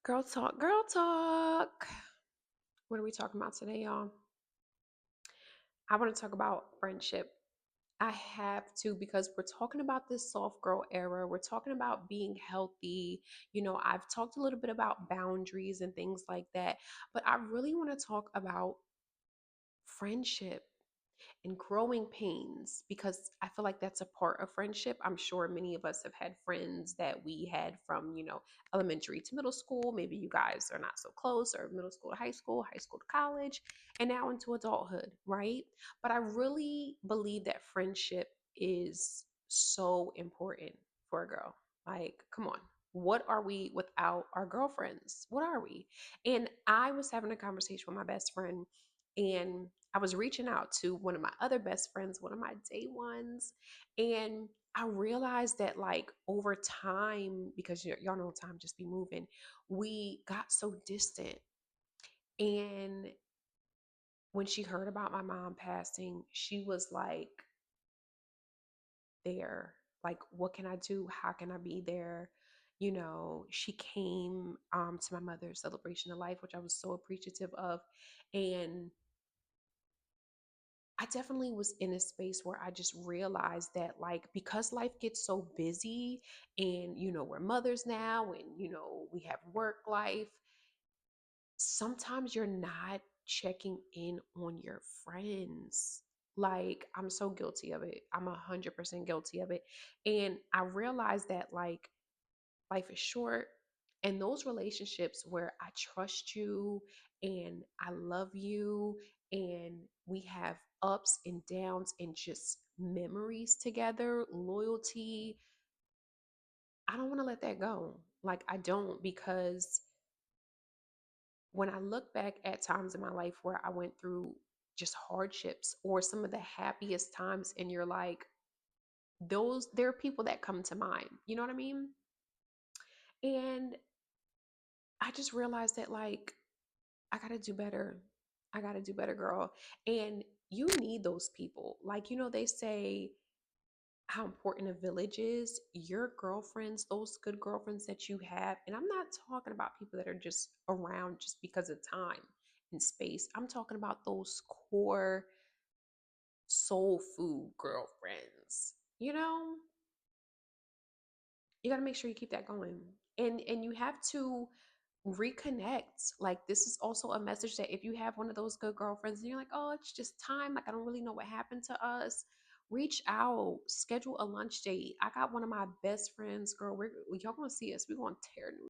Girl talk, girl talk. What are we talking about today, y'all? I want to talk about friendship. I have to because we're talking about this soft girl era. We're talking about being healthy. I've talked a little bit about boundaries and things like that, but I really want to talk about friendship and growing pains because I feel like that's a part of friendship. I'm sure many of us have had friends that we had from, elementary to middle school. Maybe you guys are not so close, or middle school to high school to college, and now into adulthood, right? But I really believe that friendship is so important for a girl. Like, come on. What are we without our girlfriends? What are we? And I was having a conversation with my best friend, and I was reaching out to one of my other best friends, one of my day ones, and I realized that like over time, because y'all know time just be moving, we got so distant. And when she heard about my mom passing, she was like, there, like, what can I do? How can I be there? She came to my mother's celebration of life, which I was so appreciative of. And I definitely was in a space where I just realized that, like, because life gets so busy and, we're mothers now and, we have work life, sometimes you're not checking in on your friends. Like, I'm so guilty of it. I'm 100% guilty of it. And I realized that, like, life is short, and those relationships where I trust you and I love you and we have ups and downs and just memories together, loyalty, I don't want to let that go. Like, I don't, because when I look back at times in my life where I went through just hardships or some of the happiest times, and you're like, those, there are people that come to mind. You know what I mean? And I just realized that, like, I gotta do better. I gotta do better, girl. And you need those people. Like, they say how important a village is. Your girlfriends, those good girlfriends that you have, and I'm not talking about people that are just around just because of time and space. I'm talking about those core soul food girlfriends. You gotta make sure you keep that going. And you have to reconnect. Like, this is also a message that if you have one of those good girlfriends and you're like, oh, it's just time, like, I don't really know what happened to us, reach out, schedule a lunch date. I got one of my best friends, girl, y'all gonna see us, we're gonna tear